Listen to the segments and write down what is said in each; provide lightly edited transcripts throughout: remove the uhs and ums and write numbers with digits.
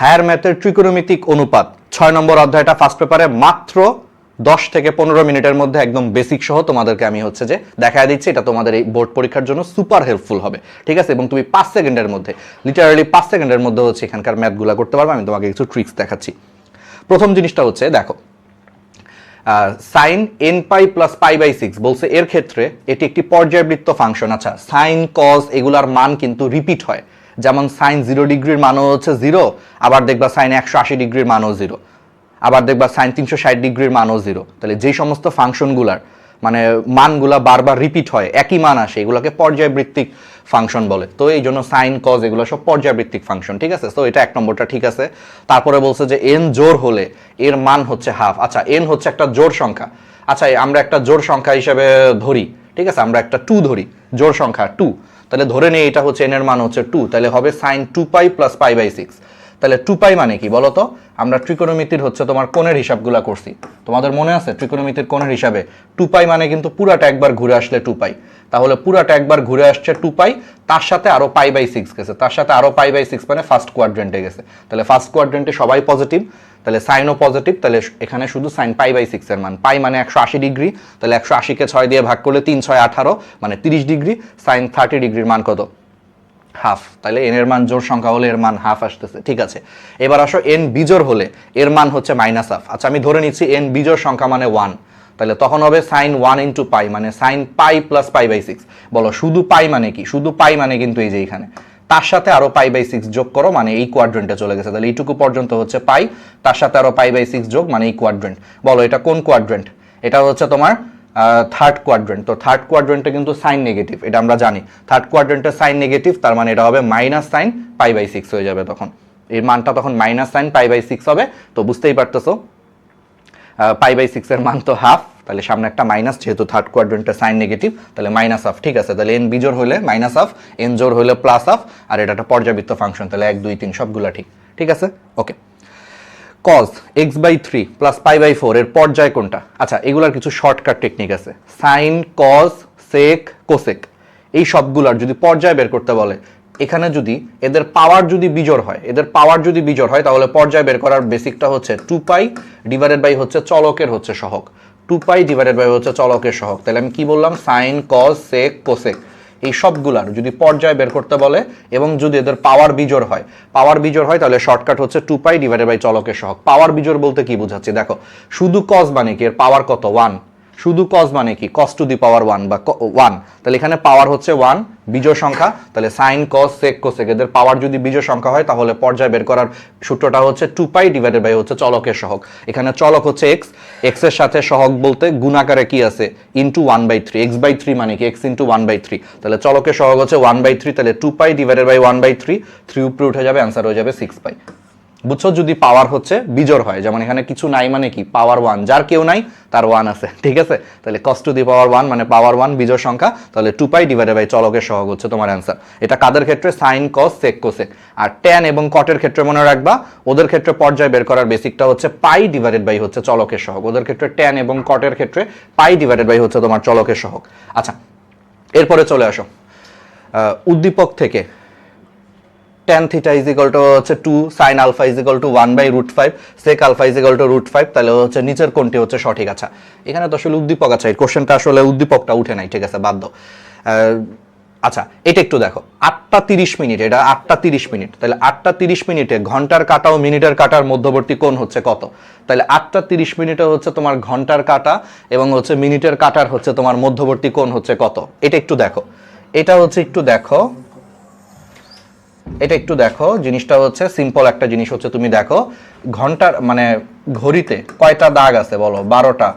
Higher ম্যাথের ত্রিকোণমিতিক অনুপাত 6 নম্বর অধ্যায়টা ফার্স্ট পেপারে মাত্র 10 থেকে 15 মিনিটের মধ্যে একদম বেসিক সহ তোমাদেরকে আমি হচ্ছে যে দেখায় দিচ্ছি। এটা তোমাদের এই বোর্ড পরীক্ষার জন্য সুপার হেল্পফুল হবে, ঠিক আছে? এবং তুমি 5 সেকেন্ডের মধ্যে, লিটারালি 5 সেকেন্ডের মধ্যে হচ্ছে এখানকার ম্যাথগুলো করতে পারবে। আমি তোমাকে কিছু ট্রিক্স দেখাচ্ছি। প্রথম জিনিসটা হচ্ছে দেখো, sine N pi plus pi by 6 বলছে, এর ক্ষেত্রে এটি একটি পর্যায়বৃত্ত ফাংশন। আচ্ছা, সাইন কজ এগুলার মান কিন্তু রিপিট হয়, যেমন সাইন 0 ডিগ্রির মানও হচ্ছে 0, আবার দেখবা সাইন 180 ডিগ্রির মানও 0, আবার দেখবা সাইন 360 ডিগ্রির মানও 0। তাহলে যে সমস্ত ফাংশনগুলার মানে মানগুলা বারবার রিপিট হয়, একই মান আসে, এগুলোকে পর্যায়বৃত্তিক ফাংশন বলে। তো এই জন্য সাইন কজ এগুলো সব পর্যায়বৃত্তিক ফাংশন, ঠিক আছে? তো এটা এক নম্বরটা ঠিক আছে। তারপরে বলছে যে এন জোড় হলে এর মান হচ্ছে হাফ। আচ্ছা, এন হচ্ছে একটা জোড় সংখ্যা। আচ্ছা, আমরা একটা জোড় সংখ্যা হিসেবে ধরি, ঠিক আছে? আমরা একটা 2 ধরি, জোড় সংখ্যা 2। তাহলে ধরে নেই এটা হচ্ছে এন এর মান হচ্ছে 2, তাহলে হবে sine 2 pi plus pi by 6। তাহলে 2 পাই মানে কি বলো তো? আমরা ত্রিকোণমিতির হচ্ছে তোমার কোণের হিসাবগুলা করছি, তোমাদের মনে আছে? ত্রিকোণমিতির কোণের হিসাবে 2 পাই মানে কিন্তু পুরাটা একবার ঘুরে আসলে 2 পাই। তাহলে পুরাটা একবার ঘুরে আসছে 2 পাই, তার সাথে আরো পাই বাই 6 গেছে, তার সাথে আরো পাই বাই 6 মানে ফার্স্ট কোয়াড্রেন্টে গেছে। তাহলে ফার্স্ট কোয়াড্রেন্টে সবাই পজিটিভ, তাহলে সাইনও পজিটিভ। তাহলে এখানে শুধু সাইন পাই বাই 6 এর মান, পাই মানে 180 ডিগ্রি, তাহলে 180 কে 6 দিয়ে ভাগ করলে 3 6 18 মানে 30 ডিগ্রি। সাইন 30 ডিগ্রির মান কত? হাফ। তাহলে এন এর মান জোড় সংখ্যা হলে এর মান হাফ আসতেছে, ঠিক আছে? এবার আসো এন বিজোড় হলে এর মান হচ্ছে মাইনাস হাফ। আচ্ছা, আমি ধরে নিচ্ছি এন বিজোড় সংখ্যা মানে 1, তাহলে তখন হবে সাইন 1 ইন্টু পাই মানে sine pi plus pi by 6। বলো শুধু পাই মানে কি? শুধু পাই মানে কিন্তু এই যে এখানে তার সাথে আরো পাই বাই 6 যোগ করো মানে এই কোয়াড্রেন্টে চলে গেছে। তাহলে এইটুকু পর্যন্ত হচ্ছে পাই, তার সাথে আরো পাই বাই 6 যোগ মানে এই কোয়াড্রেন্ট। বলো এটা কোন কোয়াড্রেন্ট? এটা হচ্ছে তোমার থার্ড কোয়াড্রেন্ট। তো থার্ড কোয়াড্রেন্টে কিন্তু সাইন নেগেটিভ, এটা আমরা জানি। থার্ড কোয়াড্রেন্টে সাইন নেগেটিভ, তার মানে এটা হবে মাইনাস সাইন পাই বাই 6 হয়ে যাবে। তখন এর মানটা তখন মাইনাস সাইন পাই বাই 6 হবে। তো বুঝতেই পারতেছো পাই বাই 6 এর মান তো হাফ, তাহলে সামনে একটা মাইনাস, যেহেতু থার্ড কোয়াড্রেন্টে সাইন নেগেটিভ, তাহলে মাইনাস হাফ, ঠিক আছে? তাহলে এন বিজোড় হলে মাইনাস হাফ, এন জোড় হলে প্লাস হাফ, আর এটা একটা পর্যাবৃত্ত ফাংশন, তাহলে 1 2 3 সবগুলা ঠিক, ঠিক আছে? Okay. cos x/3 plus pi by 4 এর পর্যায় কোনটা? আচ্ছা, এগুলার কিছু শর্টকাট টেকনিক আছে। সাইন, কস, সেক, কোসেক এই সবগুলার যদি পর্যায় বের করতে বলে, এখানে যদি এদের পাওয়ার যদি বিজোড় হয়, এদের পাওয়ার যদি বিজোড় হয়, তাহলে পর্যায় বের করার বেসিকটা হচ্ছে 2 পাই ডিভাইডেড বাই হচ্ছে চলকের হচ্ছে সহগ। 2 পাই ডিভাইডেড বাই হচ্ছে চলকের সহগ। তাহলে আমি কি বললাম? সাইন, কস, সেক, কোসেক এই সবগুলার যদি পর্যায় বের করতে বলে এবং যদি এদের পাওয়ার বিজোড় হয়, তাহলে শর্টকাট হচ্ছে 2 পাই ডিভাইডেড বাই চলকের সহগ। পাওয়ার বিজোড় বলতে কি বোঝাচ্ছি দেখো, শুধু কস মানে কি? এর পাওয়ার কত? 1। শুধু কস মানে কি? কস টু দি পাওয়ার 1 বা 1। তাহলে এখানে পাওয়ার হচ্ছে 1, বিজোড় সংখ্যা। তাহলে সাইন, কস, সেক, কোসেক এদের পাওয়ার যদি বিজোড় সংখ্যা হয়, তাহলে পর্যায় বের করার সূত্রটা হচ্ছে 2 পাই ডিভাইডেড বাই হচ্ছে চলকের সহগ। এখানে চলক হচ্ছে এক্স, এক্স এর সাথে সহগ বলতে গুণাকারে কি আছে? ইন্টু 1/3। x/3 মানে কি? x into 1/3। তাহলে চলকের সহগ হচ্ছে 1/3, তাহলে 2 পাই ডিভাইডেড বাই 1/3, 3 উপরে উঠে যাবে, অ্যান্সার হয়ে যাবে 6 পাই। বুঝছো? যদি পাওয়ার হচ্ছে বিজোড় হয়, যেমন এখানে কিছু নাই মানে কি? পাওয়ার 1, যার কেউ নাই তার 1 আছে, ঠিক আছে? তাহলে cos টু দি পাওয়ার 1 মানে পাওয়ার 1 বিজোড় সংখ্যা, তাহলে 2 পাই ডিভাইডেড বাই চলকের সহগ হচ্ছে তোমার অ্যান্সার। এটা কাদের ক্ষেত্রে? Sign, cos, sec, cosec. আর ট্যান এবং কটের ক্ষেত্রে মনে রাখবা, ওদের ক্ষেত্রে পর্যায় বের করার বেসিকটা হচ্ছে পাই ডিভাইডেড বাই হচ্ছে চলকের সহগ। ওদের ক্ষেত্রে ট্যান এবং কটের ক্ষেত্রে পাই ডিভাইডেড বাই হচ্ছে তোমার চলকের সহগ। আচ্ছা, এরপরে চলে আসো উদ্দীপক থেকে। tan theta is equal to হচ্ছে 2, sin alpha is equal to 1/√5, sec alpha is equal to √5, তাহলে হচ্ছে নিচের কোনটি হচ্ছে সঠিক? আচ্ছা, এখানে তো আসলে উদ্দীপক আছে, এই কোশ্চেনটা আসলে উদ্দীপকটা উঠে নাই, ঠিক আছে? বাদ দাও। আচ্ছা, এটা একটু দেখো, 8টা 30 মিনিট, এটা 8টা 30 মিনিট। তাহলে 8টা 30 মিনিটে ঘন্টার কাঁটা ও মিনিটের কাঁটার মধ্যবর্তী কোণ হচ্ছে কত? তাহলে 8টা 30 মিনিটে হচ্ছে তোমার ঘন্টার কাঁটা এবং হচ্ছে মিনিটের কাঁটার হচ্ছে তোমার মধ্যবর্তী কোণ হচ্ছে কত? এটা একটু দেখো, এটা হচ্ছে একটু দেখো, এটা একটু দেখো। জিনিসটা হচ্ছে সিম্পল একটা জিনিস হচ্ছে, তুমি দেখো ঘন্টার মানে ঘড়িতে কয়টা দাগ আছে বলো? 12টা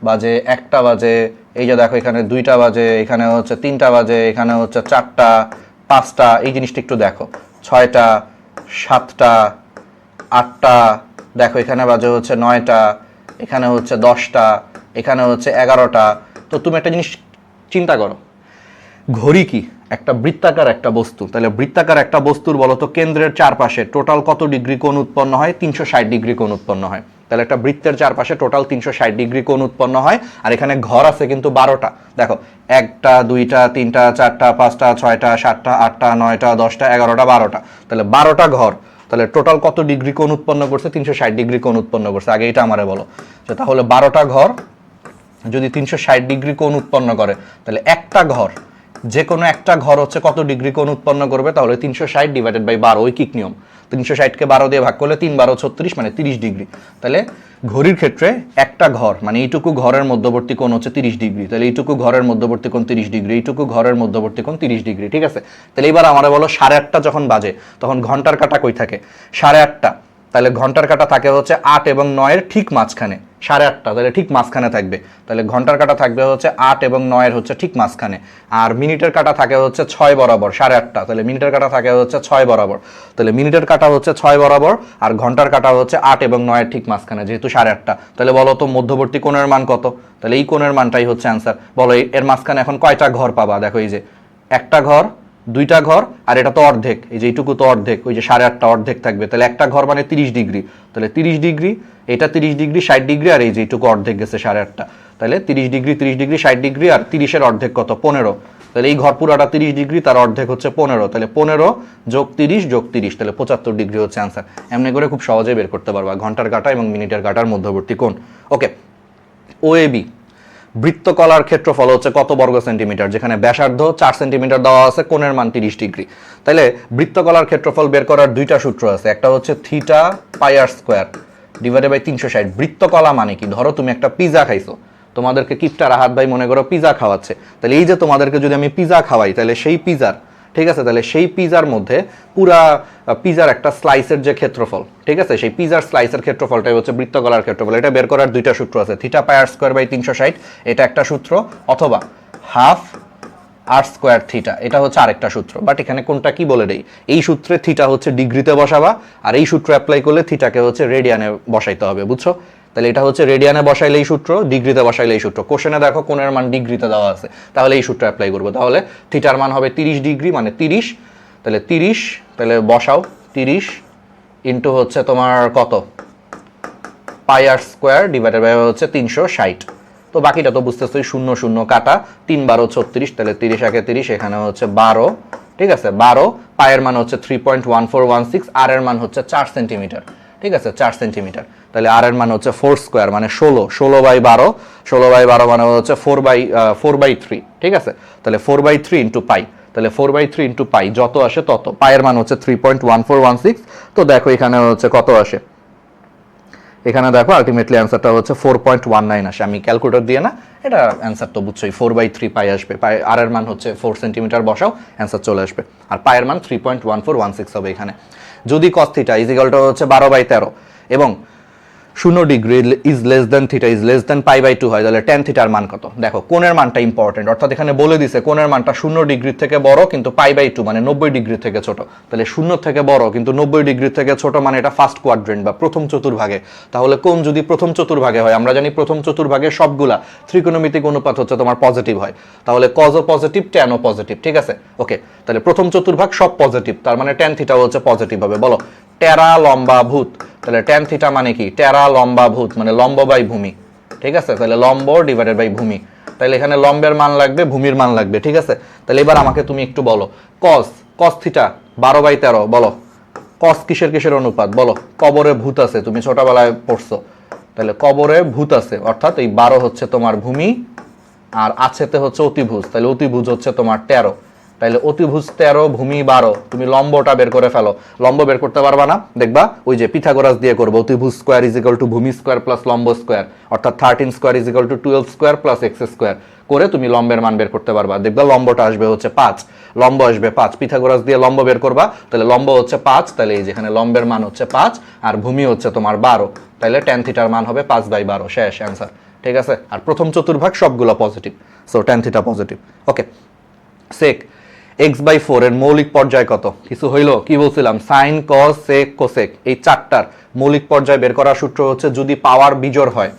বাজে, 1টা বাজে, এই যে দেখো এখানে 2টা বাজে, এখানে হচ্ছে 3টা বাজে, এখানে হচ্ছে 4টা, 5টা, এই জিনিসটা একটু দেখো। 6টা, 7টা, 8টা, দেখো এখানে বাজে হচ্ছে 9টা, এখানে হচ্ছে 10টা, এখানে হচ্ছে 11টা। তো তুমি একটা জিনিস চিন্তা করো, ঘড়ি কি? একটা বৃত্তাকার একটা বস্তু। তাহলে বৃত্তাকার একটা বস্তুর বলতো কেন্দ্রের চারপাশে টোটাল কত ডিগ্রি কোণ উৎপন্ন হয়? 360 ডিগ্রি কোণ উৎপন্ন হয়। তাহলে একটা বৃত্তের চারপাশে টোটাল 360 ডিগ্রি কোণ উৎপন্ন হয়। আর এখানে ঘর আছে কিন্তু 12টা। দেখো 1টা 2টা 3টা 4টা 5টা 6টা 7টা 8টা 9টা 10টা 11টা 12টা। তাহলে 12টা ঘর তাহলে টোটাল কত ডিগ্রি কোণ উৎপন্ন করছে? 360 ডিগ্রি কোণ উৎপন্ন করছে। আগে এটা আমারে বলো। তাহলে 12টা ঘর যদি 360 ডিগ্রি কোণ উৎপন্ন করে, তাহলে একটা ঘর, যে কোনো একটা ঘর হচ্ছে কত ডিগ্রি কোণ উৎপন্ন করবে? তাহলে 360 ডিভাইডেড বাই 12, ঐকিক নিয়ম। 360 কে 12 দিয়ে ভাগ করলে 3 12 36, মানে 30 ডিগ্রি। তাহলে ঘড়ির ক্ষেত্রে একটা ঘর মানে এইটুকু ঘরের মধ্যবর্তী কোণ হচ্ছে 30 ডিগ্রি। তাহলে এইটুকু ঘরের মধ্যবর্তী কোণ 30 ডিগ্রি, এইটুকু ঘরের মধ্যবর্তী কোণ 30 ডিগ্রি, ঠিক আছে? তাহলে এবার আমারে বলো 8:30 যখন বাজে তখন ঘন্টার কাঁটা কই থাকে? 8:30। তাহলে ঘন্টার কাঁটা থাকে হচ্ছে 8 এবং 9 এর ঠিক মাঝখানে। 8:30 তাহলে ঠিক মাঝখানে থাকবে। তাহলে ঘন্টার কাঁটা থাকবে হচ্ছে 8 এবং 9 এর হচ্ছে ঠিক মাঝখানে। আর মিনিটের কাঁটা থাকে হচ্ছে 6 বরাবর। 8:30 তাহলে মিনিটের কাঁটা থাকে হচ্ছে 6 বরাবর। তাহলে মিনিটের কাঁটা হচ্ছে 6 বরাবর আর ঘন্টার কাঁটা হচ্ছে 8 এবং 9 এর ঠিক মাঝখানে, যেহেতু 8:30। তাহলে বলো তো মধ্যবর্তী কোণের মান কত? তাহলে এই কোণের মানটাই হচ্ছে অ্যান্সার। বলো এর মাঝখানে এখন কয়টা ঘর পাবা? দেখো এই যে একটা ঘর, দুইটা ঘর, আর এটা তো অর্ধেক, এই যে এইটুকু তো অর্ধেক, ওই যে 8:30 অর্ধেক থাকবে। তাহলে একটা ঘর মানে 30 ডিগ্রি। তাহলে 30 ডিগ্রি, এটা 30 ডিগ্রি, 60 ডিগ্রি, আর এই যে এইটুকু অর্ধেক গেছে 8:30। তাহলে 30 ডিগ্রি, 30 ডিগ্রি, 60 ডিগ্রি, আর 30-এর অর্ধেক কত? 15। তাহলে এই ঘর পুরাটা 30 ডিগ্রি, তার অর্ধেক হচ্ছে 15। তাহলে 15 যোগ 30 যোগ 30, তাহলে 75 ডিগ্রি হচ্ছে অ্যান্সার। এমনি করে খুব সহজেই বের করতে পারবা ঘন্টার কাঁটা এবং মিনিটের কাঁটার মধ্যবর্তী কোণ। ওকে, ওএবি বৃত্তকলার ক্ষেত্রফল হচ্ছে কত বর্গ সেন্টিমিটার? যেখানে ব্যাসার্ধ 4 সেন্টিমিটার দেওয়া আছে, কোণের মান 30 ডিগ্রি। তাহলে বৃত্তকলার ক্ষেত্রফল বের করার দুইটা সূত্র আছে। একটা হচ্ছে theta pi R square divided by 360। বৃত্তকলা মানে কি? ধরো তুমি একটা পিজা খাইছো, তোমাদেরকে কিপটা রাহাত ভাই মনে করো পিজা খাওয়াচ্ছে। তাহলে এই যে তোমাদেরকে যদি আমি পিজা খাওয়াই, তাহলে সেই পিজার, ঠিক আছে, তাহলে সেই পিজার মধ্যে পুরা পিজার একটা স্লাইসের যে ক্ষেত্রফল, ঠিক আছে, সেই পিজার স্লাইসের ক্ষেত্রফলটাই হচ্ছে বৃত্তকলার ক্ষেত্রফল। এটা বের করার দুইটা সূত্র আছে, theta pi R square by 360, এটা একটা সূত্র, অথবা হাফ আর স্কোয়ার থিটা, এটা হচ্ছে আরেকটা সূত্র। বাট এখানে কোনটা কি বলে দেই, এই সূত্রে থিটা হচ্ছে ডিগ্রিতে বসাবা, আর এই সূত্র অ্যাপ্লাই করলে থিটাকে হচ্ছে রেডিয়ানে বসাইতে হবে, বুঝছো? তাহলে এটা হচ্ছে রেডিয়ানে বসাইলে এই সূত্র, ডিগ্রিতে বসাইলে এই সূত্র। কোশ্চেনে দেখো কোণের মান ডিগ্রিতে দেওয়া আছে, তাহলে এই সূত্র অ্যাপ্লাই করবো। তাহলে থিটার মান হবে 30 ডিগ্রি, মানে 30। তাহলে 30, তাহলে বসাও 30 ইন্টু হচ্ছে তোমার কত? পাই আর স্কোয়ার ডিভাইডেড বাই হচ্ছে 360। তো বাকিটা তো বুঝতেছোই, 0 0 কাটা, 3 12 36, তাহলে 30 একে 30, এখানে হচ্ছে 12, ঠিক আছে, 12। পায়ের মান হচ্ছে 3.1416, আর এর মান হচ্ছে 4 সেন্টিমিটার, ঠিক আছে, 4 সেন্টিমিটার। তাহলে আর এর মান হচ্ছে 4 স্কোয়ার মানে 16, 16 বাই 12, 16 বাই 12 মানে হচ্ছে 4/3, ঠিক আছে। তাহলে 4/3 ইন্টু পাই, তাহলে 4/3 ইন্টু পাই, যত আসে তত। পায়ের মান হচ্ছে 3.1416। তো দেখো এখানে হচ্ছে কত আসে, এখানে দেখো আলটিমেটলি অ্যান্সারটা হচ্ছে 4.19 আসে। আমি ক্যালকুলেটর দিয়ে না, এটা অ্যান্সার তো বুঝছোই, 4/3 পাই আসবে। পাই আর এর মান হচ্ছে 4 সেন্টিমিটার, বসাও, অ্যান্সার চলে আসবে। আর পায়ের মান 3.1416 হবে এখানে। যদি cos theta is equal to হচ্ছে 12/13 এবং 0 degree is less than theta is less than পাই/2 হয়, তাহলে tan থিটার মান কত? দেখো কোণের মানটা ইম্পর্টেন্ট, অর্থাৎ এখানে বলে দিছে কোণের মানটা 0 ডিগ্রি থেকে বড় কিন্তু পাই/2 মানে 90 ডিগ্রি থেকে ছোট। তাহলে 0 থেকে বড় কিন্তু 90 ডিগ্রি থেকে ছোট মানে এটা ফার্স্ট কোয়াড্রেন্ট বা প্রথম চতুর্ভাগে। তাহলে কোণ যদি প্রথম চতুর্ভাগে হয়, আমরা জানি প্রথম চতুর্ভাগে সবগুলা ত্রিকোণমিতিক অনুপাত হচ্ছে তোমার পজিটিভ হয়। তাহলে cos ও পজিটিভ, tan ও পজিটিভ, ঠিক আছে। ওকে, তাহলে প্রথম চতুর্ভাগ সব পজিটিভ, তার মানে tan থিটা হচ্ছে পজিটিভ হবে। বলো টেরা লম্বা ভূত, তাহলে tan থিটা মানে কি? টেরা লম্বা ভূত মানে লম্ব বাই ভূমি, ঠিক আছে। তাহলে লম্ব ডিভাইডেড বাই ভূমি, তাহলে এখানে লম্বের মান লাগবে, ভূমির মান লাগবে, ঠিক আছে। তাহলে এবার আমাকে তুমি একটু বলো cos থিটা 12/13, বলো cos কিসের কিসের অনুপাত? বলো কবরে ভূত আছে, তুমি ছোটবেলায় পড়ছো। তাহলে কবরে ভূত আছে, অর্থাৎ এই 12 হচ্ছে তোমার ভূমি, আর আছেতে হচ্ছে অতিভুজ, তাহলে অতিভুজ হচ্ছে তোমার 13। তাহলে অতিভুজ 13, ভূমি 12, তুমি লম্বটা বের করে ফেলো। লম্ব বের করতে পারবা না, দেখবা ওই যে পিথাগোরাস দিয়ে করবো, অতিভুজ স্কোয়ার ইজ ইকুয়াল টু ভূমি স্কোয়ার প্লাস লম্ব স্কোয়ার, অর্থাৎ 13 square is equal two 12 square plus x square করে তুমি লম্বের মান বের করতে পারবা। দেখবা লম্বটা আসবে হচ্ছে 5, লম্ব আসবে 5, পিথাগোরাস দিয়ে লম্ব বের করবা, তাহলে লম্ব হচ্ছে 5, তাহলে এই যেখানে লম্বের মান হচ্ছে 5 আর ভূমি হচ্ছে তোমার 12, তাহলে tan থিটার মান হবে 5/12, শেষ অ্যান্সার, ঠিক আছে। আর প্রথম চতুর্ভাগ সবগুলো positive, so tan theta positive. Okay, sec x/4 এর মৌলিক পর্যায় কত? কিছু হইলো? কি বলছিলাম? sin cos sec cosec, এই চারটার মৌলিক পর্যায় বের করার সূত্র হচ্ছে যদি পাওয়ার বিজোড় হয়,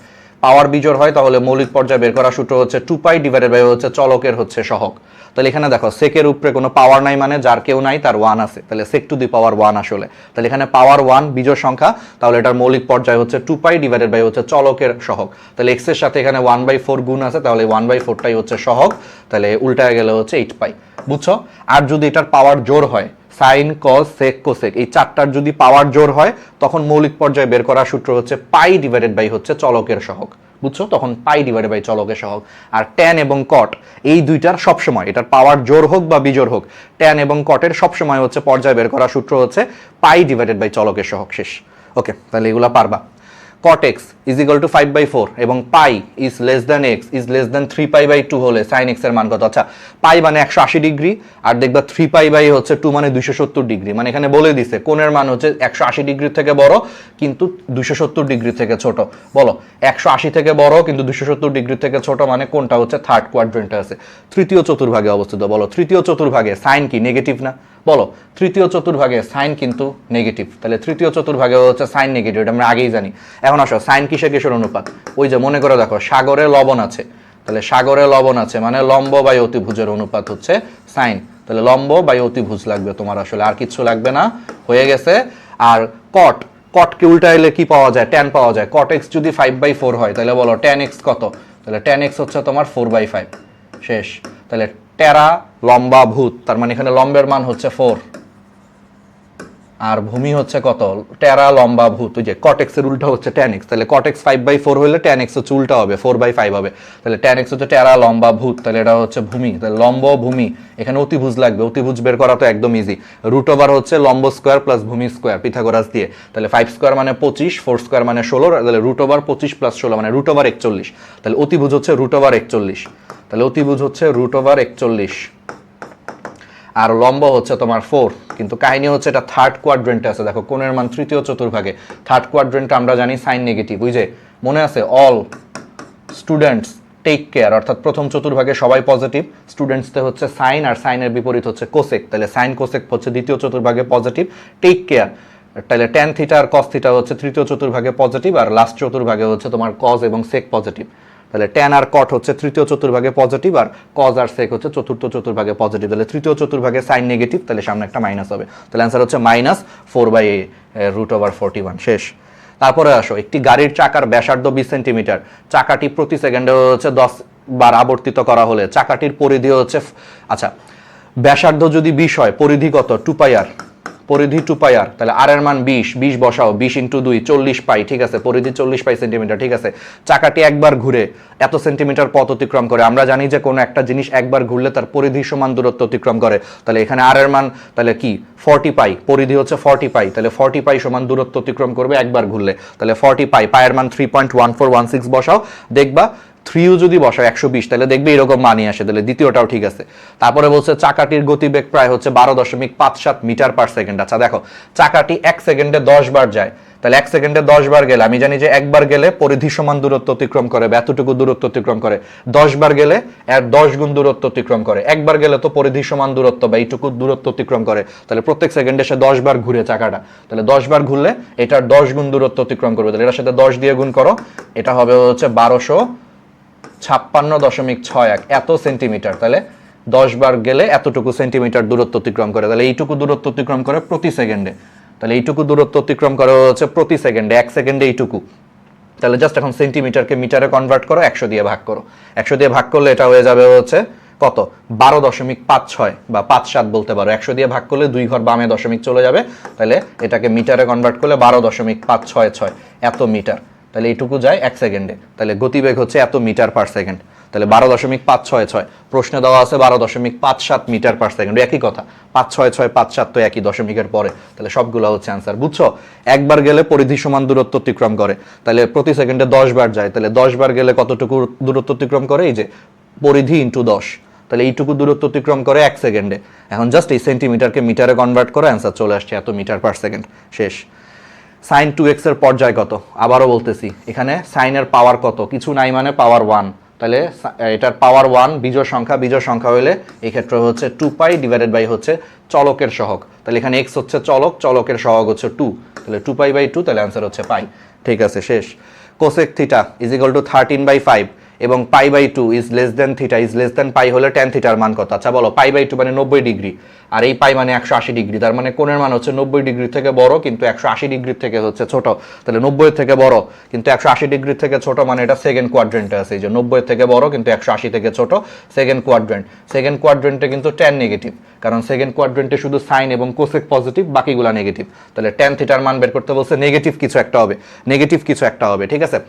পাওয়ার বিজোড় হয় তাহলে মৌলিক পর্যায় বের করার সূত্র হচ্ছে 2π ডিভাইডেড বাই হচ্ছে চলকের হচ্ছে সহগ। তাহলে এখানে দেখো সেকের উপরে কোনো পাওয়ার নাই মানে যার কেউ নাই তার 1 আছে, তাহলে sec টু দি পাওয়ার 1 আসলে। তাহলে এখানে পাওয়ার 1 বিজোড় সংখ্যা, তাহলে এটার মৌলিক পর্যায় হচ্ছে 2π ডিভাইডেড বাই হচ্ছে চলকের সহগ। তাহলে x এর সাথে এখানে 1/4 গুণ আছে, তাহলে 1/4টাই হচ্ছে সহগ, তাহলে উল্টায় গেলে হচ্ছে 8π, বুঝছো? আর যদি এটার পাওয়ার জোর হয়, সাইন কস সেক কোসেক এই চারটার যদি পাওয়ার জোর হয় তখন মৌলিক পর্যায়ে বের করার সূত্র হচ্ছে পাই ডিভাইডেড বাই হচ্ছে চলকের সহগ, বুঝছো? তখন পাই ডিভাইডেড বাই চলকের সহগ। আর ট্যান এবং কট এই দুইটার সবসময়, এটার পাওয়ার জোর হোক বা বিজোর হোক, ট্যান এবং কটের সবসময় হচ্ছে পর্যায়ে বের করার সূত্র হচ্ছে পাই ডিভাইডেড বাই চলকের সহগ। শেষ। ওকে, তাহলে এগুলা পারবা। cot x is equal to 5/4 এবং পাই is less than x is less than 3π/2 হলে sin x এর মান কত? আচ্ছা, পাই মানে 180 ডিগ্রি আর দেখবা 3π হচ্ছে 2 মানে 270 ডিগ্রি। মানে এখানে বলে দিছে কোণের মান হচ্ছে 180 ডিগ্রি থেকে বড় কিন্তু 270 ডিগ্রি থেকে ছোট। বলো 180 থেকে বড় কিন্তু 270 ডিগ্রি থেকে ছোট মানে কোনটা হচ্ছে থার্ড কোয়াড্রেন্টে আছে, তৃতীয় চতুর্ভাগে অবস্থিত। বলো তৃতীয় চতুর্ভাগে সাইন কি নেগেটিভ না? বলো তৃতীয় চতুর্ভাগে সাইন কিন্তু নেগেটিভ, তাহলে তৃতীয় চতুর্ভাগে হচ্ছে সাইন নেগেটিভ, এটা আমরা আগেই জানি। এখন আসো সাইন কিসের কিসের অনুপাত? ওই যে মনে করে দেখো সাগরে লবণ আছে, তাহলে সাগরে লবণ আছে মানে লম্ব বাই অতিভুজের অনুপাত হচ্ছে সাইন, তাহলে লম্ব বাই অতিভুজ লাগবে তোমার, আসলে আর কিছু লাগবে না, হয়ে গেছে। আর কট, কটকে উল্টাইলে কি পাওয়া যায়? ট্যান পাওয়া যায়। কট এক্স যদি 5/4 হয় তাহলে বলো ট্যান এক্স কত? তাহলে ট্যান এক্স হচ্ছে তোমার 4/5। শেষ। তাহলে টেরা লম্বা ভূত, তার মানে এখানে লম্বের মান হচ্ছে 4 আর ভূমি হচ্ছে কত? টেরা লম্বা ভূত। ওই যে cot x এর উল্টা হচ্ছে tan x, তাহলে cot x 5/4 হলে tan x হচ্ছে উল্টা হবে 4/5 হবে, তাহলে tan x হচ্ছে টেরা লম্বা ভূত, তাহলে এটা হচ্ছে ভূমি, তাহলে লম্ব ভূমি। এখানে অতিভুজ লাগবে, অতিভুজ বের করা তো একদম ইজি, রুট ওভার হচ্ছে লম্ব স্কোয়ার প্লাস ভূমি স্কোয়ার পিথাগোরাস দিয়ে, তাহলে 5 স্কোয়ার মানে 25, 4 স্কোয়ার মানে 16, তাহলে রুট ওভার 25 প্লাস 16 মানে রুট ওভার 41, তাহলে অতিভুজ হচ্ছে রুট ওভার 41, তাহলে অতিভুজ হচ্ছে রুট ওভার 41 আর লম্ব হচ্ছে তোমার 4। কিন্তু কাহিনী হচ্ছে এটা থার্ড কোয়াড্রেন্টে আছে, দেখো কোণের মান তৃতীয় চতুর্ভাগে, থার্ড কোয়াড্রেন্টে আমরা জানি সাইন নেগেটিভ। ওই যে মনে আছে অল স্টুডেন্টস টেক কেয়ার, অর্থাৎ প্রথম চতুর্ভাগে সবাই পজিটিভ, স্টুডেন্টসতে হচ্ছে সাইন আর সাইনের বিপরীত হচ্ছে কোসেক, তাহলে সাইন কোসেক হচ্ছে দ্বিতীয় চতুর্ভাগে পজিটিভ, টেক কেয়ার তাহলে ট্যান থিটা আর কস থিটা হচ্ছে তৃতীয় চতুর্ভাগে পজিটিভ আর লাস্ট চতুর্ভাগে হচ্ছে তোমার কজ এবং সেক পজিটিভ, তাহলে ট্যান আর কট হচ্ছে তৃতীয় চতুর্ভাগে পজিটিভ আর কজ আর সেক হচ্ছে চতুর্থ চতুর্ভাগে পজিটিভ, তাহলে তৃতীয় চতুর্ভাগে সাইন নেগেটিভ, তাহলে সামনে একটা মাইনাস হবে, তাহলে অ্যান্সার হচ্ছে -4/√41। শেষ। তারপরে আসো, একটি গাড়ির চাকার ব্যাসার্ধ 20 সেন্টিমিটার, চাকাটি প্রতি সেকেন্ডে হচ্ছে 10 বার আবর্তিত করা হলে চাকাটির পরিধি হচ্ছে, আচ্ছা ব্যাসার্ধ যদি 20 হয় পরিধি কত? 2πr, পরিধি 2πr, তাহলে আর এর মান 20 বসাও, 20 × 2 40 পাই, ঠিক আছে, পরিধি 40 পাই সেন্টিমিটার, ঠিক আছে। চাকাটি একবার ঘুরে এত সেন্টিমিটার পথ অতিক্রম করে, আমরা জানি যে কোনো একটা জিনিস একবার ঘুরলে তার পরিধি সমান দূরত্ব অতিক্রম করে, তাহলে এখানে আর এর মান তাহলে কি 40 পাই, পরিধি হচ্ছে 40 পাই, তাহলে 40 পাই সমান দূরত্ব অতিক্রম করবে একবার ঘুরলে, তাহলে 40 পাই, পায়ের মান 3.1416 বসাও, দেখবা 3 যদি বসাও 120 তাহলে দেখবে এরকম মানই আসে, তাহলে দ্বিতীয়টাও ঠিক আছে। তারপরে বলছে চাকাটির গতিবেগ প্রায় হচ্ছে 12.57 মিটার পার সেকেন্ড। আচ্ছা দেখো চাকাটি 1 সেকেন্ডে 10 বার যায়, তাহলে 1 সেকেন্ডে 10 বার গেলে আমি জানি যে একবার গেলে পরিধি সমান দূরত্ব অতিক্রম করে, এতটুকু দূরত্ব অতিক্রম করে, 10 বার গেলে এর 10 গুণ দূরত্ব অতিক্রম করে, একবার গেলে তো পরিধি সমান দূরত্ব বা এইটুকু দূরত্ব অতিক্রম করে, তাহলে প্রত্যেক সেকেন্ডে সে 10 বার ঘুরে চাকাটা, তাহলে 10 বার ঘুরলে এটার 10 গুণ দূরত্ব অতিক্রম করবে, তাহলে এটার সাথে 10 দিয়ে গুণ করো, এটা হবে হচ্ছে 1256.61 এত সেন্টিমিটার, তাহলে 10 বার গেলে এতটুকু সেন্টিমিটার দূরত্ব অতিক্রম করে, তাহলে এইটুকু দূরত্ব অতিক্রম করে প্রতি সেকেন্ডে, তাহলে এইটুকু দূরত্ব অতিক্রম করে হচ্ছে প্রতি সেকেন্ডে, 1 সেকেন্ডে এইটুকু, তাহলে জাস্ট এখন সেন্টিমিটারকে মিটারে কনভার্ট করো, 100 দিয়ে ভাগ করো, 100 দিয়ে ভাগ করলে এটা হয়ে যাবে হচ্ছে কত? 12.56 বা 57 বলতে পারো, 100 দিয়ে ভাগ করলে 2 ঘর বামে দশমিক চলে যাবে, তাহলে এটাকে মিটারে কনভার্ট করলে 12.566 এত মিটার, তাহলে এইটুকু যায় 1 সেকেন্ডে, তাহলে গতিবেগ হচ্ছে এত মিটার পার সেকেন্ড, তাহলে 12.566, প্রশ্নে দেওয়া আছে 12.57 মিটার পার সেকেন্ড, একই কথা, 566 57 তো একই দশমিকের পরে, তাহলে সবগুলো হচ্ছে অ্যান্সার, বুঝছো? একবার গেলে পরিধি সমান দূরত্ব অতিক্রম করে, তাহলে প্রতি সেকেন্ডে 10 বার যায়, তাহলে 10 বার গেলে কতটুকু দূরত্ব অতিক্রম করে? এই যে পরিধি ইন্টু 10, তাহলে এইটুকু দূরত্ব অতিক্রম করে 1 সেকেন্ডে, এখন জাস্ট এই সেন্টিমিটারকে মিটারে কনভার্ট করে অ্যান্সার চলে আসছে এত মিটার পার সেকেন্ড। শেষ। সাইন 2x এর পর্যায় কত? আবারও বলতেছি, এখানে সাইনের পাওয়ার কত? কিছু নাই মানে পাওয়ার 1, তাহলে এটার পাওয়ার 1 বিজোড় সংখ্যা হলে এই ক্ষেত্রে হচ্ছে 2π ডিভাইডেড বাই হচ্ছে চলকের সহগ, তাহলে এখানে x হচ্ছে চলক, চলকের সহগ হচ্ছে 2, তাহলে 2π/2, তাহলে অ্যান্সার হচ্ছে পাই, ঠিক আছে। শেষ। Cosec theta is equal to 13/5, এবং π/2 is less than theta is less than pi হলে ট্যান থিটার মান কত? আচ্ছা বলো, π/2 মানে 90 ডিগ্রি, আর এই পাই মানে 180 ডিগ্রি, তার মানে কোণের মান হচ্ছে 90 ডিগ্রি থেকে বড় কিন্তু 180 ডিগ্রি থেকে হচ্ছে ছোট। তাহলে 90 থেকে বড় কিন্তু 180 ডিগ্রি থেকে ছোট, মানে এটা সেকেন্ড কোয়াড্রেন্টে আছে। এই যে 90 থেকে বড় কিন্তু 180 থেকে ছোট, সেকেন্ড কোয়াড্রেন্ট। সেকেন্ড কোয়াড্রেন্টে কিন্তু ট্যান নেগেটিভ, কারণ সেকেন্ড কোয়াড্রেন্টে শুধু সাইন এবং কোসেক পজিটিভ, বাকিগুলা নেগেটিভ। তাহলে ট্যান থিটার মান বের করতে বলছে, নেগেটিভ কিছু একটা হবে, নেগেটিভ কিছু একটা হবে, ঠিক আছে।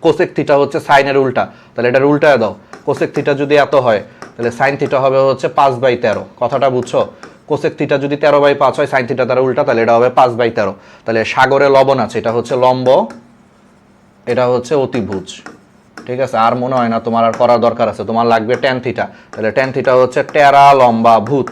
কোসেক থিটা হচ্ছে সাইনের উল্টা, তাহলে এটার উল্টায় দাও। কোসেক থিটা যদি এত হয় তাহলে সাইন থিটা হবে হচ্ছে 5/13, কথাটা বুঝছো? কোসেক থিটা যদি 13/5 হয়, সাইন থিটা তার উল্টা, তাহলে এটা হবে 5/13। তাহলে সাগরে লবণ আছে, এটা হচ্ছে লম্ব, এটা হচ্ছে অতিভুজ, ঠিক আছে। আর মনে হয় না তোমার আর করার দরকার আছে, তোমার লাগবে ট্যান থিটা। তাহলে ট্যান থিটা হচ্ছে টেরা লম্বা ভূত,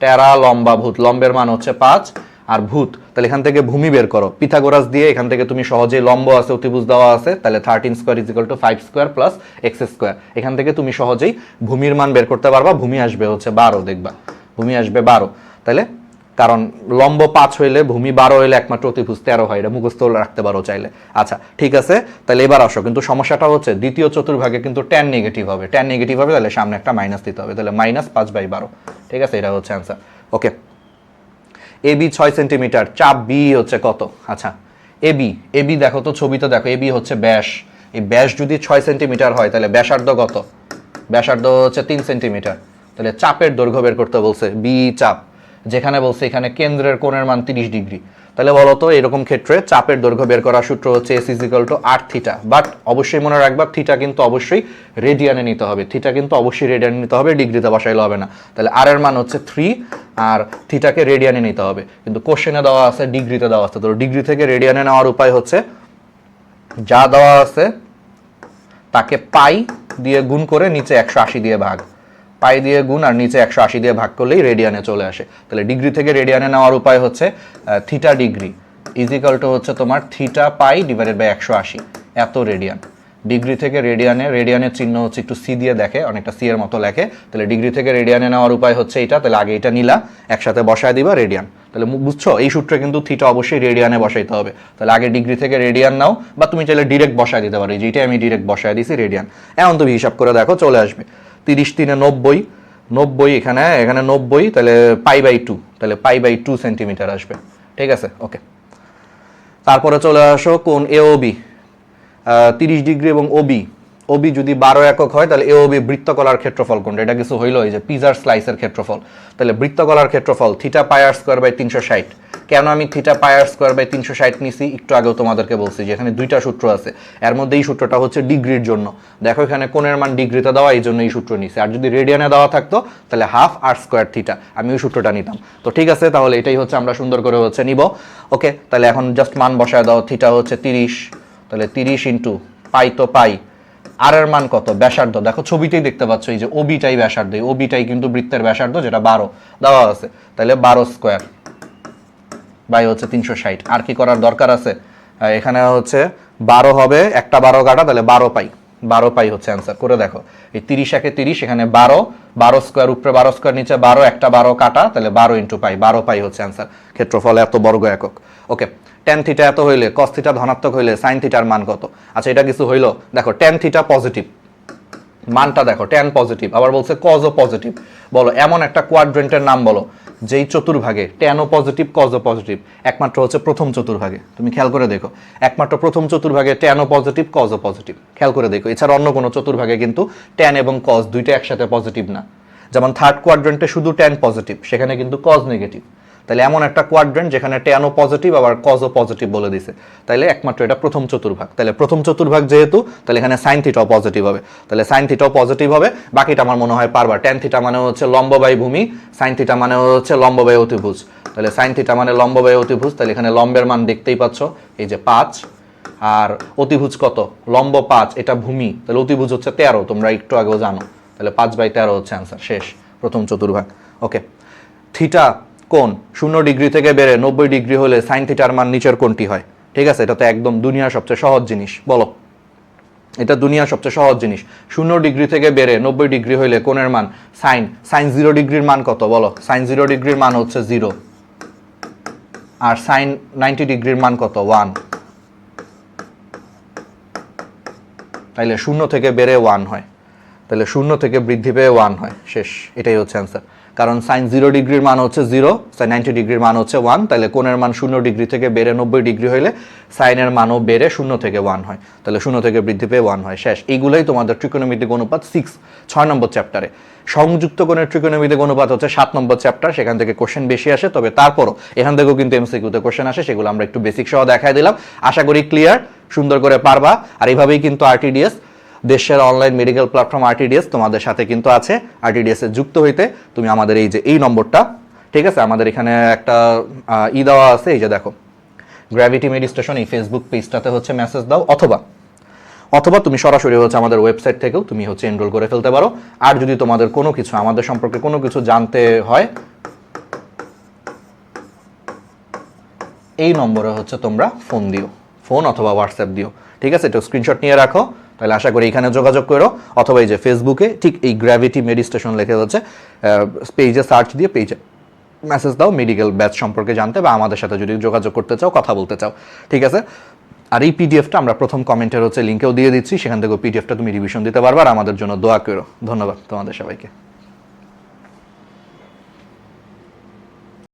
টেরা লম্বা ভূত, লম্বের মান হচ্ছে 5 আর ভূত, তাহলে এখান থেকে ভূমি বের করো পিথাগোরাস দিয়ে। এখান থেকে তুমি সহজেই লম্ব আছে, অতিভুজ দেওয়া আছে, তাহলে 13 square is equal two 5 square plus x square. এখান থেকে তুমি সহজেই ভূমির মান বের করতে পারবা। ভূমি আসবে হচ্ছে 12, দেখবা ভূমি আসবে 12। তাহলে কারণ লম্ব 5 হইলে ভূমি 12 হইলে একমাত্র অতিভুজ 13 হয়, এটা মুখস্থ রাখতে পারো চাইলে। আচ্ছা ঠিক আছে, তাহলে এবার আসো, কিন্তু সমস্যাটা হচ্ছে দ্বিতীয় চতুর্ভাগে কিন্তু ট্যান নেগেটিভ হবে, ট্যান নেগেটিভ হবে, তাহলে সামনে একটা মাইনাস দিতে হবে, তাহলে -5/12, ঠিক আছে, এটা হচ্ছে অ্যান্সার। ওকে, এবি 6 সেন্টিমিটার, চাপ বি হচ্ছে কত? আচ্ছা এবি, এবি দেখো তো ছবিতে দেখো, এবি হচ্ছে ব্যাস। এই ব্যাস যদি 6 সেন্টিমিটার হয় তাহলে ব্যাসার্ধ কত? ব্যাসার্ধ হচ্ছে 3 সেন্টিমিটার। তাহলে চাপের দৈর্ঘ্য বের করতে বলছে, বি চাপ, যেখানে বলছে এখানে কেন্দ্রের কোণের মান 30 ডিগ্রি। তাহলে বলো তো এরকম ক্ষেত্রে চাপের দৈর্ঘ্য বের করার সূত্র হচ্ছে S = 8 থিটা। বাট অবশ্যই মনে রাখবা থিটা কিন্তু অবশ্যই রেডিয়ানে নিতে হবে, থিটা কিন্তু অবশ্যই রেডিয়ানে নিতে হবে, ডিগ্রিতে বসাইলে হবে না। তাহলে আর এর মান হচ্ছে 3 আর থিটাকে রেডিয়ানে নিতে হবে, কিন্তু কোশ্চেনে দেওয়া আছে ডিগ্রিতে দেওয়া আছে। তো ডিগ্রি থেকে রেডিয়ানে নেওয়ার উপায় হচ্ছে যা দেওয়া আছে তাকে পাই দিয়ে গুণ করে নিচে 180 দিয়ে ভাগ, পাই দিয়ে গুণ আর নিচে 180 দিয়ে ভাগ করলেই রেডিয়ানে চলে আসে। তাহলে ডিগ্রি থেকে রেডিয়ানে নেওয়ার উপায় হচ্ছে theta degree is equal to হচ্ছে তোমার থিটা পাই ডিভাইডেড বাই 180, এত রেডিয়ান। ডিগ্রি থেকে রেডিয়ানে, রেডিয়ানের চিহ্ন হচ্ছে একটু সি দিয়ে দেখে, অনেকটা সি এর মতো লেখে। তাহলে ডিগ্রি থেকে রেডিয়ানে নেওয়ার উপায় হচ্ছে এটা, তাহলে আগে এটা নিলা, একসাথে বসায় দিবা রেডিয়ান। তাহলে বুঝছো এই সূত্রে কিন্তু থিটা অবশ্যই রেডিয়ানে বসাইতে হবে। তাহলে আগে ডিগ্রি থেকে রেডিয়ান নাও, বা তুমি চাইলে ডিরেক্ট বসায় দিতে পারো, যেটা আমি ডিরেক্ট বসায় দিছি রেডিয়ান। এখন তুমি হিসাব করে দেখো, চলে আসবে 30 × 3 = 90, 90 এখানে 90, তাহলে π/2, তাহলে π/2 সেন্টিমিটার আসবে, ঠিক আছে। ওকে, তারপরে চলে আসো কোণ AOB 30 ডিগ্রি এবং ওবি, ওবি যদি 12 একক হয় তাহলে AOB বৃত্তকলার ক্ষেত্রফল কোনটা? এটা কিছু হইলো এই যে পিজার স্লাইসের ক্ষেত্রফল। তাহলে বৃত্তকলার ক্ষেত্রফল থিটা πr²/360। কেন আমি থিটা πr²/360 নিছি একটু আগেও তোমাদেরকে বলছি যে এখানে দুইটা সূত্র আছে, এর মধ্যে এই সূত্রটা হচ্ছে ডিগ্রির জন্য। দেখো এখানে কোণের মান ডিগ্রিতে দেওয়া, এই জন্য এই সূত্র নিছি। আর যদি রেডিয়ানে দেওয়া থাকতো তাহলে ½ r² থিটা, আমি ওই সূত্রটা নিতাম। তো ঠিক আছে, তাহলে এটাই হচ্ছে আমরা সুন্দর করে হচ্ছে নিব। ওকে, তাহলে এখন জাস্ট মান বসায় দাও, থিটা হচ্ছে 30, তাহলে 30 × পাই, তো পাই, আর এর মান কত? ব্যাসার্ধ, দেখো ছবিতেই দেখতে পাচ্ছ এই যে ওবিটাই ব্যাসার্ধ, ওবিটাই কিন্তু বৃত্তের ব্যাসার্ধ, যেটা 12 দেওয়া আছে। তাহলে 12 স্কোয়ার বাই হচ্ছে 360। আর কি করার দরকার আছে? এখানে হচ্ছে 12 হবে, একটা 12 কাটা, তাহলে 12 পাই, 12 পাই হচ্ছে অ্যান্সার। করে দেখো, এই 30 × 30, এখানে 12, 12 স্কোয়ার উপরে 12 স্কোয়ার নিচে 12, একটা 12 কাটা, তাহলে 12 × পাই, 12 পাই হচ্ছে অ্যান্সার। ক্ষেত্রফল এত বর্গ একক। ওকে, ট্যান থিটা এত হইলে, কস থিটা ধনাত্মক হইলে সাইন থিটার মান কত? আচ্ছা এটা কিছু হইলো, দেখো ট্যান থিটা পজিটিভ, মানটা দেখো ট্যান পজিটিভ, আবার বলছে কজও পজিটিভ। বলো এমন একটা কোয়াড্রেন্টের নাম বলো যেই চতুর্ভাগে ট্যানও পজিটিভ কজও পজিটিভ। একমাত্র হচ্ছে প্রথম চতুর্ভাগে, তুমি খেয়াল করে দেখো, একমাত্র প্রথম চতুর্ভাগে ট্যানও পজিটিভ কজও পজিটিভ, খেয়াল করে দেখো। এছাড়া অন্য কোনো চতুর্ভাগে কিন্তু ট্যান এবং কজ দুইটা একসাথে পজিটিভ না। যেমন থার্ড কোয়াড্রেন্টে শুধু ট্যান পজিটিভ, সেখানে কিন্তু কজ নেগেটিভ। তাহলে এমন একটা কোয়াড্রেন্ট যেখানে ট্যানও পজিটিভ আবার কজও পজিটিভ বলে দিছে, তাহলে একমাত্র এটা প্রথম চতুর্ভাগ। তাহলে প্রথম চতুর্ভাগ যেহেতু, তাহলে এখানে সাইন থিটাও পজিটিভ হবে, তাহলে সাইন থিটাও পজিটিভ হবে। বাকিটা আমার মনে হয় পারবা। ট্যান থিটা মানে হচ্ছে লম্ব বাই ভূমি, সাইন থিটা মানে হচ্ছে লম্ব বাই অতিভুজ। তাহলে সাইন থিটা মানে লম্ব বাই অতিভুজ, তাহলে এখানে লম্বের মান দেখতেই পাচ্ছ এই যে 5, আর অতিভুজ কত? লম্ব 5, এটা ভূমি, তাহলে অতিভুজ হচ্ছে 13, তোমরা একটু আগেও জানো। তাহলে 5/13 হচ্ছে অ্যান্সার, শেষ প্রথম চতুর্ভাগ। ওকে, থিটা কোণ 0 ডিগ্রি থেকে বেড়ে 90 ডিগ্রি হলে সাইন থিটার মান নিচের কোণটি হয়। ঠিক আছে, এটা তো একদম দুনিয়ার সবচেয়ে সহজ জিনিস। বলো, এটা দুনিয়ার সবচেয়ে সহজ জিনিস। 0 ডিগ্রি থেকে বেড়ে 90 ডিগ্রি হইলে কোণের মান সাইন 0 ডিগ্রির মান কত? বলো, সাইন 0 ডিগ্রির মান হচ্ছে 0, আর সাইন 90 ডিগ্রির মান কত? 1। তাইলে 0 থেকে বেড়ে 1 হয়, তাহলে 0 থেকে বৃদ্ধি পেয়ে 1 হয়, শেষ। এটাই হচ্ছে অ্যান্সার। কারণ সাইন 0 ডিগ্রির মান হচ্ছে 0, সাইন 90 ডিগ্রির মান হচ্ছে 1, তাহলে কোণের মান 0 ডিগ্রি থেকে বেড়ে 90 ডিগ্রি হইলে সাইনের মানও বেড়ে 0 থেকে 1 হয়, তাহলে 0 থেকে বৃদ্ধি পেয়ে 1 হয়, শেষ। এইগুলোই তোমাদের ত্রিকোণমিতিক অনুপাত 6 নম্বর চ্যাপ্টারে। সংযুক্ত কোণের ত্রিকোণমিতিক অনুপাত হচ্ছে 7 নম্বর চ্যাপ্টার, সেখান থেকে কোশ্চেন বেশি আসে, তবে তারপরও এখান থেকেও কিন্তু এমসিকিউতে কোশ্চেন আসে, সেগুলো আমরা একটু বেসিক সহ দেখাই দিলাম। আশা করি ক্লিয়ার, সুন্দর করে পারবা। আর এইভাবেই কিন্তু আরটিডিএস, দেশের অনলাইন মেডিকেল প্ল্যাটফর্ম আরটিডিএস তোমাদের সাথে কিন্তু আছে। আরটিডিএস এ যুক্ত হইতে তুমি আমাদের এই যে এই নম্বরটা, ঠিক আছে, আমাদের এখানে একটা দেওয়া আছে, এই যে দেখো গ্র্যাভিটি মেডিস্টেশন, এই ফেসবুক পেজটাতে হচ্ছে মেসেজ দাও, অথবা তুমি সরাসরি হচ্ছে আমাদের ওয়েবসাইট থেকেও তুমি হচ্ছে এনরোল করে ফেলতে পারো। আর যদি তোমাদের কোনো কিছু আমাদের সম্পর্কে কোনো কিছু জানতে হয়, এই নম্বরে হচ্ছে তোমরা ফোন দিও, ফোন অথবা হোয়াটসঅ্যাপ দিও, ঠিক আছে। এটা স্ক্রিনশট নিয়ে রাখো, তাহলে আশা করি এখানে যোগাযোগ করো, অথবা এই যে ফেসবুকে ঠিক এই গ্র্যাভিটি মেডিস্টেশন লিখে হচ্ছে পেজে সার্চ দিয়ে পেজে মেসেজ দাও মেডিকেল ব্যাচ সম্পর্কে জানতে, বা আমাদের সাথে যদি যোগাযোগ করতে চাও, কথা বলতে চাও, ঠিক আছে। আর এই পিডিএফটা আমরা প্রথম কমেন্টের হচ্ছে লিঙ্কেও দিয়ে দিচ্ছি, সেখান থেকেও পিডিএফটা তুমি রিভিশন দিতে পারবে। আর আমাদের জন্য দোয়া করো। ধন্যবাদ তোমাদের সবাইকে।